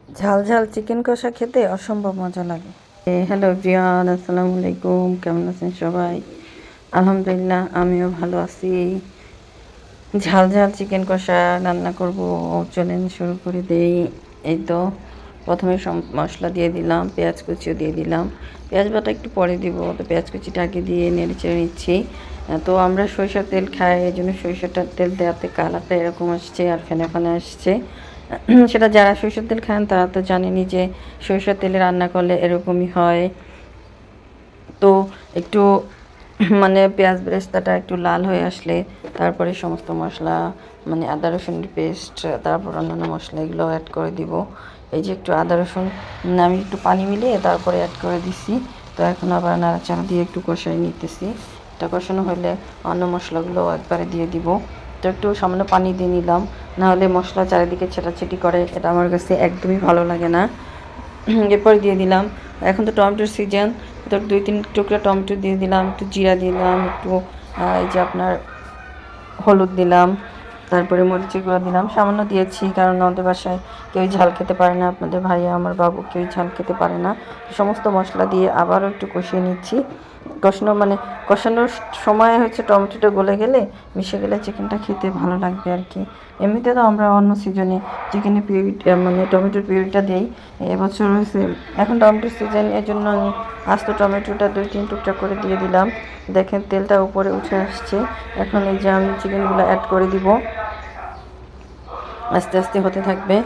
ঝাল ঝাল চিকেন কষা খেতে অসম্ভব মজা লাগে। হ্যালো এভরিওয়ান, আসসালামু আলাইকুম। কেমন আছেন সবাই? আলহামদুলিল্লাহ, আমিও ভালো আছি। ঝাল ঝাল চিকেন কষা রান্না করব, চলেন শুরু করে দেই। এই তো প্রথমে মশলা দিয়ে দিলাম, পেঁয়াজ কুচিও দিয়ে দিলাম। পেঁয়াজ বাটা একটু পরে দিব, তো পেঁয়াজ কুচিটা আগে দিয়ে নেড়ে চেড়ে নিচ্ছি। তো আমরা সরিষার তেল খাই, এই জন্য সরিষাটার তেল দেওয়াতে কালারটা এরকম আসছে আর ফেনে ফেনে আসছে। সেটা যারা সরিষার তেল খান তারা তো জানেনই যে সরিষার তেলে রান্না করলে এরকমই হয়। তো একটু মানে পেঁয়াজ বেরেস্তাটা একটু লাল হয়ে আসলে তারপরে সমস্ত মশলা, মানে আদা রসুনের পেস্ট, তারপর অন্যান্য মশলা এগুলো অ্যাড করে দিব। এই যে একটু আদা রসুন আমি একটু পানি মিলিয়ে তারপরে অ্যাড করে দিছি। তো এখন আবার নাড়াচাড়া দিয়ে একটু কষাই নিতেছি। এটা কষানো হলে অন্য মশলাগুলো একবারে দিয়ে দিব। তো একটু সামান্য পানি দিয়ে নিলাম, নাহলে মশলা চারিদিকে ছেটাছেটি করে, এটা আমার কাছে একদমই ভালো লাগে না। এরপর দিয়ে দিলাম, এখন তো টমেটোর সিজন, তো 2-3 টুকরা টমেটো দিয়ে দিলাম, একটু জিরা দিলাম, একটু এই যে আপনার হলুদ দিলাম, তারপরে মরিচের গুঁড়া দিলাম, সামান্য দিয়েছি কারণ আমাদের বাসায় কেউই ঝাল খেতে পারে না, আপনাদের ভাইয়া আমার বাবু কেউই ঝাল খেতে পারে না। সমস্ত মশলা দিয়ে আবারও একটু কষিয়ে নিচ্ছি। কষানোর সময় হচ্ছে টমেটোটা গলে গেলে, মিশে গেলে চিকেনটা খেতে ভালো লাগবে আর কি। এমনিতে তো আমরা অন্য সিজনে চিকেনের পিউরি মানে টমেটোর পিউরিটা দিই। এবছর হয়েছে এখন টমেটোর সিজন, এর জন্য আমি আস্ত টমেটোটা 2-3 টুকরা করে দিয়ে দিলাম। দেখেন তেলটা উপরে উঠে আসছে। এখন এই যে আমি চিকেনগুলো অ্যাড করে দিব, আস্তে আস্তে হতে থাকবে।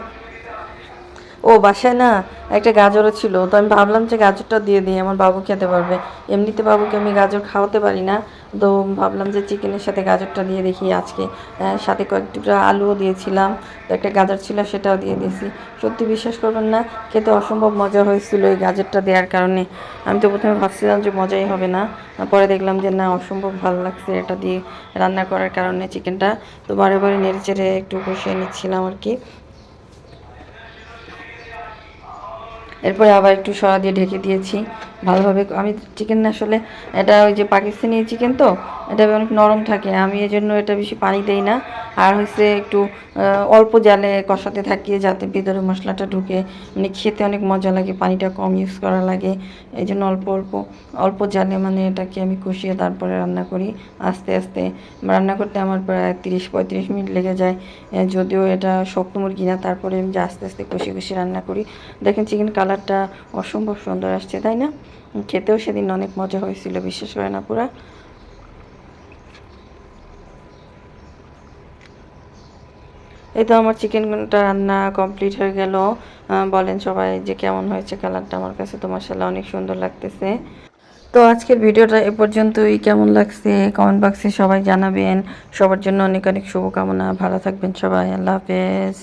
ও বাসায় না একটা গাজরও ছিল, তো আমি ভাবলাম যে গাজরটা দিয়ে দিই, আমার বাবু খেতে পারবে। এমনিতে বাবুকে আমি গাজর খাওয়াতে পারি না, তো ভাবলাম যে চিকেনের সাথে গাজরটা দিয়ে দেখি আজকে। সাথে কয়েক টুকরা আলুও দিয়েছিলাম, তো একটা গাজর ছিল সেটাও দিয়ে দিয়েছি। সত্যি বিশ্বাস করবেন না, খেতে অসম্ভব মজা হয়েছিল এই গাজরটা দেওয়ার কারণে। আমি তো প্রথমে ভাবছিলাম যে মজাই হবে না, পরে দেখলাম যে না, অসম্ভব ভালো লাগছে এটা দিয়ে রান্না করার কারণে চিকেনটা। তো বারে বারে নেড়ে চেড়ে একটু কষিয়ে নিচ্ছিলাম আর কি। এরপরে আবার একটু সরা দিয়ে ঢেকে দিয়েছি ভালোভাবে। আমি চিকেন আসলে এটা ওই যে পাকিস্তানি চিকেন, তো এটা অনেক নরম থাকে, আমি এই জন্য এটা বেশি পানি দেই না। আর হচ্ছে একটু অল্প জালে কষাতে থাকি যাতে ভিতরে মশলাটা ঢুকে, মানে খেতে অনেক মজা লাগে, পানিটা কম ইউজ করা লাগে। এই জন্য অল্প অল্প অল্প জালে মানে এটাকে আমি কষিয়ে তারপরে রান্না করি আস্তে আস্তে। রান্না করতে আমার প্রায় 30-35 মিনিট লেগে যায়। যদিও এটা শক্ত মুরগি না, তারপরে আমি যে আস্তে আস্তে কষিয়ে কষিয়ে রান্না করি। দেখেন চিকেন কালারটা অসম্ভব সুন্দর আসছে, তাই না? খেতেও সেদিন অনেক মজা হয়েছিল, বিশ্বাস করে না পুরা। এই তো আমার চিকেনটা রান্না কমপ্লিট হয়ে গেল। বলেন সবাই যে কেমন হয়েছে কালারটা? আমার কাছে তো মাশাআল্লাহ অনেক সুন্দর লাগতেছে। তো আজকের ভিডিওটা এ পর্যন্তই। কেমন লাগছে কমেন্ট বক্সে সবাই জানাবেন। সবার জন্য অনেক অনেক শুভকামনা। ভালো থাকবেন সবাই। আল্লাহ হাফেজ।